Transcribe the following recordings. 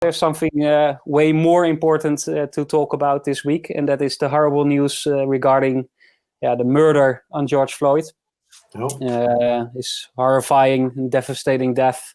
there's something way more important to talk about this week, and that is the horrible news regarding the murder on George Floyd. His horrifying and devastating death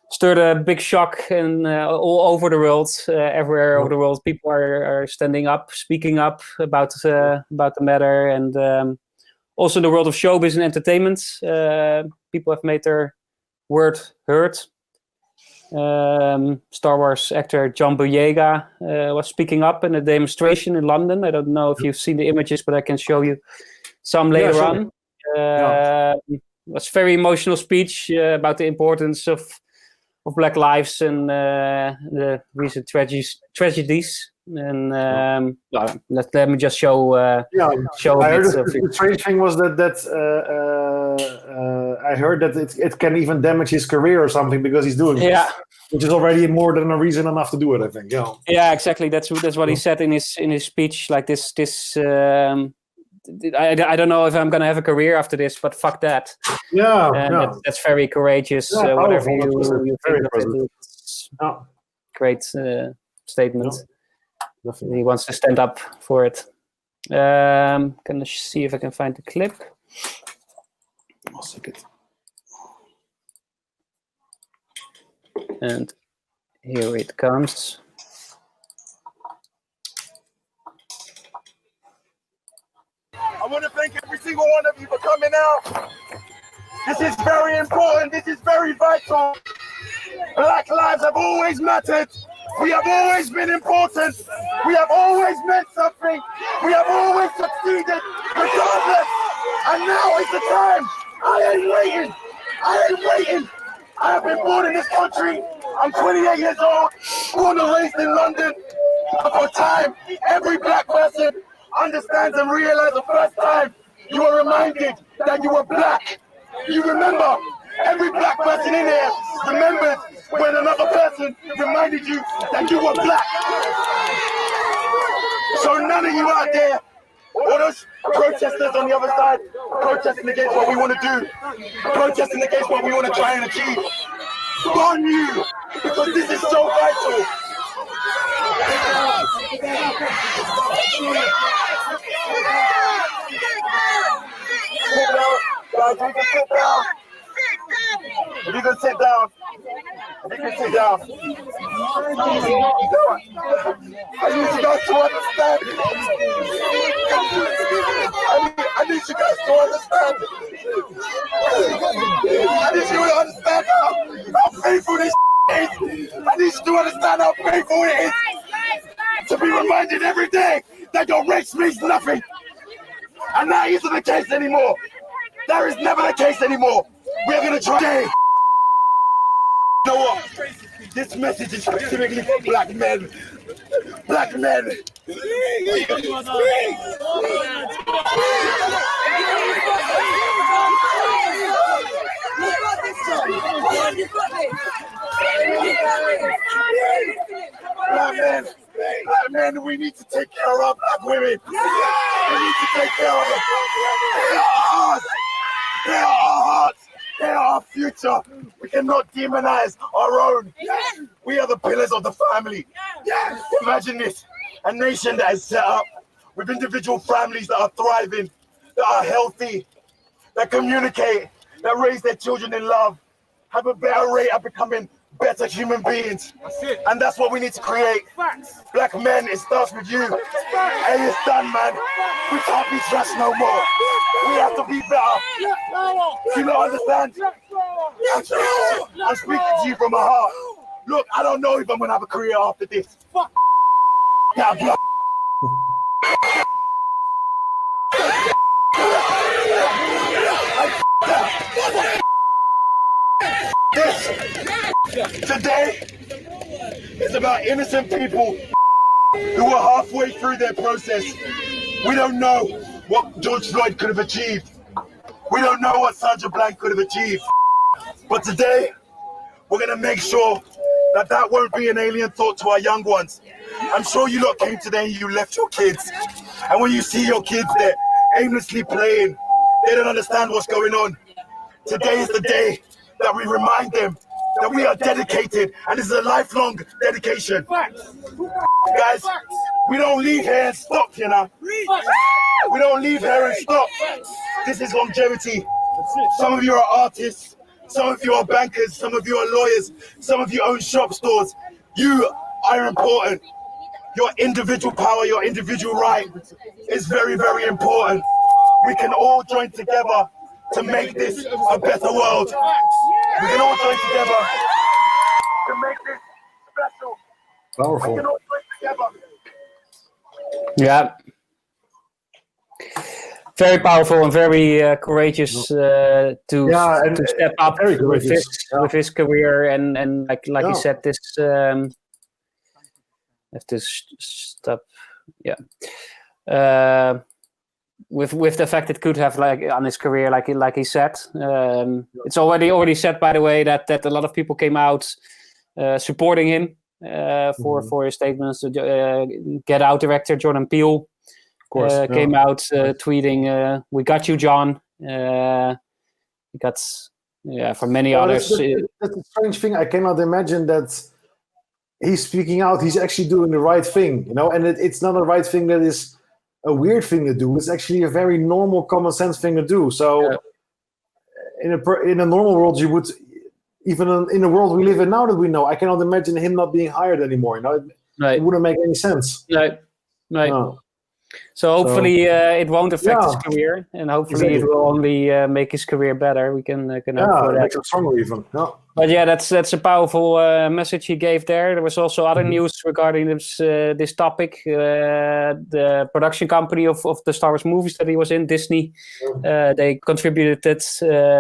stirred a big shock and all over the world, everywhere over the world. People are standing up, speaking up about the matter, and also in the world of showbiz and entertainment, people have made their word heard. Star Wars actor John Boyega was speaking up in a demonstration in London. I don't know if you've seen the images, but I can show you some later on. It was a very emotional speech about the importance of Black lives and the recent tragedies. And let me just show. Show. I heard the strange thing was that I heard that it can even damage his career or something because he's doing it, which is already more than a reason enough to do it. I think. Yeah, exactly. That's what he said in his speech. Like this. I don't know if I'm gonna have a career after this, but fuck that. That's very courageous. Whatever you think of it, great statement. Definitely. He wants to stand up for it. Can I see if I can find the clip? I'll take it. And here it comes. I want to thank every single one of you for coming out. This is very important. This is very vital. Black lives have always mattered. We have always been important. We have always meant something. We have always succeeded, regardless. And now is the time. I ain't waiting. I have been born in this country. I'm 28 years old, born and raised in London. For time, every black person understands and realizes the first time you are reminded that you are black. You remember, every black person in here remembers when another person reminded you that you were black. So none of you out there, all those protesters on the other side, protesting against what we want to do, protesting against what we want to try and achieve, on you, because this is so vital. Guys, you can sit down. If you can sit down. I need you guys to understand. I need you guys to understand. I need you to understand how painful this is. I need you to understand how painful it is to be reminded every day that your race means nothing. And that isn't the case anymore. That is never the case anymore. We're going to try. You know what? This message is specifically for black men. Black men. Black men, we need to take care of our black women. We need to take care of them. They are ours. They are our hearts. They are our future. We cannot demonize our own. We are the pillars of the family. Imagine this, a nation that is set up with individual families that are thriving, that are healthy, that communicate, that raise their children in love, have a better rate of becoming better human beings. And that's what we need to create. Black men, it starts with you. And it's done, man. We can't be trashed no more. We have to be better. Do you not understand? I'm speaking to you from my heart. Look, I don't know if I'm gonna have a career after this. Yeah, black. Today is about innocent people who are halfway through their process. We don't know what George Floyd could have achieved. We don't know what Sandra Blank could have achieved. But today, we're going to make sure that that won't be an alien thought to our young ones. I'm sure you lot came today and you left your kids. And when you see your kids there aimlessly playing, they don't understand what's going on. Today is the day that we remind them that we are dedicated, and this is a lifelong dedication. Guys, we don't leave here and stop, you know. We don't leave here and stop. This is longevity. Some of you are artists, some of you are bankers, some of you are lawyers, some of you own shop stores. You are important. Your individual power, your individual right is very, very important. We can all join together to make this a better world. We can all join together to make this special. Powerful. We can all join together. Yeah. Very powerful and very courageous to step up with his career and like you said, this have to stop. Yeah. With the fact it could have like on his career, like he said, it's already said, by the way, that a lot of people came out supporting him for his statements. Get Out director Jordan Peele came out tweeting, "We got you, John." He got from many others. That's a strange thing. I cannot imagine that he's speaking out. He's actually doing the right thing, you know, and it's not a right thing that is a weird thing to do. It's actually a very normal, common sense thing to do. So in a normal world, you would, even in the world we live in now that we know, I cannot imagine him not being hired anymore. You know, it wouldn't make any sense. No. So hopefully it won't affect his career, and hopefully it will only make his career better. We can hope for that. Make it stronger even. Yeah. But yeah, that's a powerful message he gave there. There was also other news regarding this topic. The production company of the Star Wars movies that he was in, Disney, they contributed it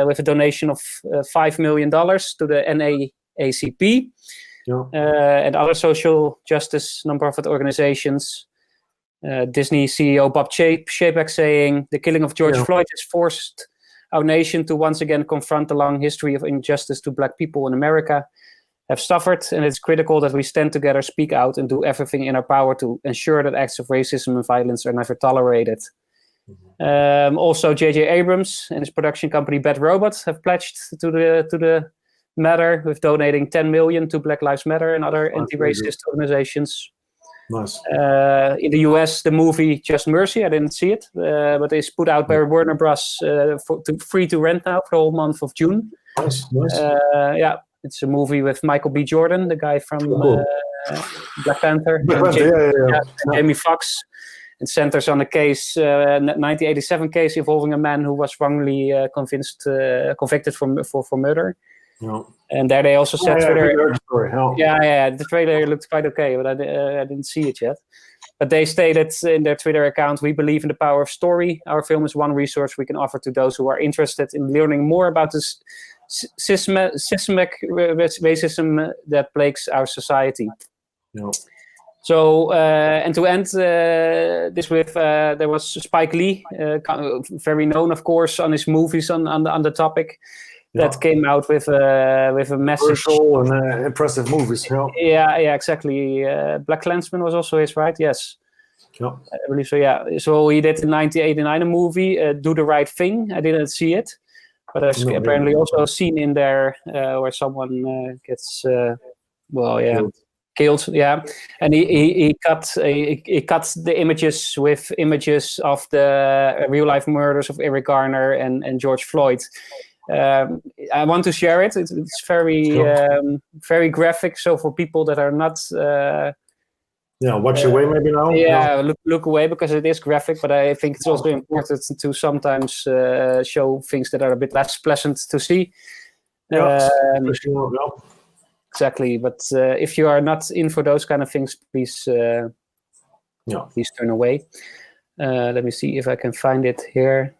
with a donation of $5 million to the NAACP and other social justice nonprofit organizations. Disney CEO Bob Chapek saying, "The killing of George Floyd has forced our nation to once again confront the long history of injustice to Black people in America have suffered, and it's critical that we stand together, speak out, and do everything in our power to ensure that acts of racism and violence are never tolerated." Also, J.J. Abrams and his production company Bad Robot have pledged to the matter with donating $10 million to Black Lives Matter and other anti-racist organizations. Nice. In the US, the movie Just Mercy, I didn't see it, but it's put out by Warner Bros. Free to rent now for the whole month of June. Nice. It's a movie with Michael B. Jordan, the guy from Black Panther, and Jamie Foxx. It centers on a case, 1987 case involving a man who was wrongly convicted for murder. Yeah. And there they also said the trailer looked quite okay, but I didn't see it yet. But they stated in their Twitter account, "We believe in the power of story. Our film is one resource we can offer to those who are interested in learning more about this systemic racism that plagues our society." Yeah. So, and to end this with, there was Spike Lee, very known, of course, on his movies on the topic. That came out with a message. And impressive movies. Yeah, exactly. Black Klansman was also his, right? Yes. I believe so, yeah. So he did in 1989 a movie, Do the Right Thing. I didn't see it. But there's apparently also a scene in there where someone gets, killed. Yeah. And he cut the images with images of the real-life murders of Eric Garner and George Floyd. I want to share it. It's very very graphic. So for people that are not watch away maybe now. Look away because it is graphic. But I think it's also important to sometimes show things that are a bit less pleasant to see. Exactly. But if you are not in for those kind of things, please please turn away. Let me see if I can find it here.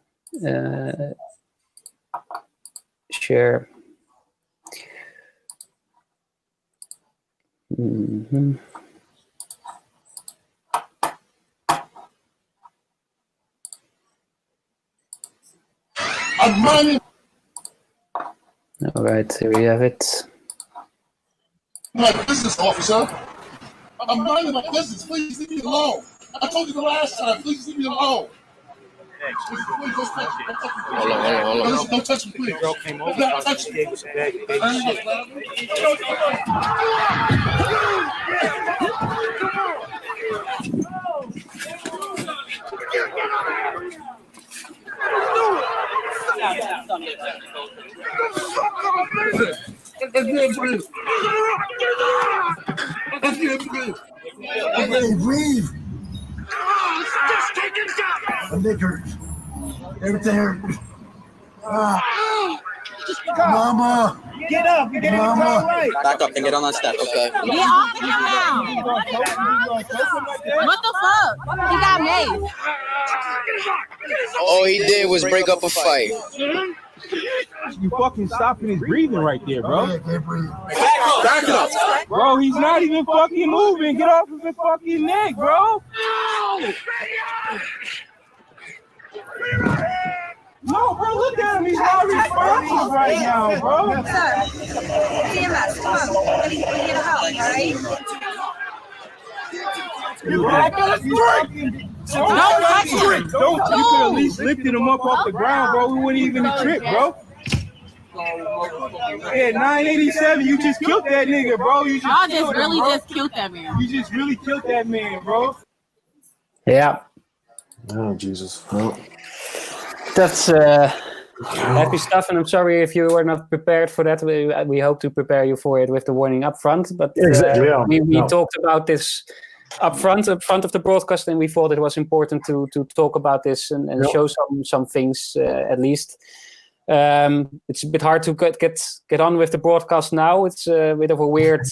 Share. All right, here we have it. My business, officer. I'm minding my business. Please leave me alone. I told you the last time. Please leave me alone. Hold on. Don't touch him, please. Girl came over. Don't touch him. Breathe. A nigger. Everything. Mama. Get up. You're getting the car right. Back up and get on that step. Okay. Get off of him now. What the fuck? He got made. All he did was break up a fight. You fucking stopping his breathing right there, bro. Back up. Bro, he's not even fucking moving. Get off of his fucking neck, bro. No, bro, look at him. He's not responsive right now, bro. Sir, CMS, come on. Let me get a help, all right? Don't touch him. Don't. You could at least lifted him up off the ground, bro. We wouldn't even have tripped, bro. Yeah, 987. You just killed that nigga, bro. You Y'all just really just killed that man. You just really killed that man, bro. Yeah. Oh, Jesus. Well, That's heavy stuff, and I'm sorry if you were not prepared for that. We hope to prepare you for it with the warning up front, but exactly, yeah. we talked about this up front of the broadcast, and we thought it was important to talk about this and show some things at least. It's a bit hard to get on with the broadcast now. It's a bit of a weird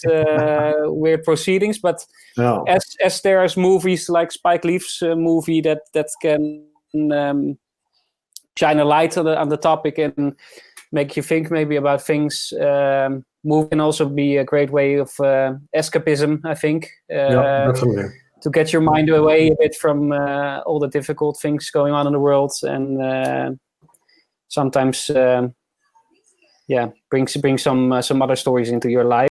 proceedings, but as there's movies like Spike Lee's movie that can shine a light on the topic and make you think maybe about things. Movie can also be a great way of escapism, I think. Definitely. To get your mind away a bit from all the difficult things going on in the world, and sometimes, bring some other stories into your life.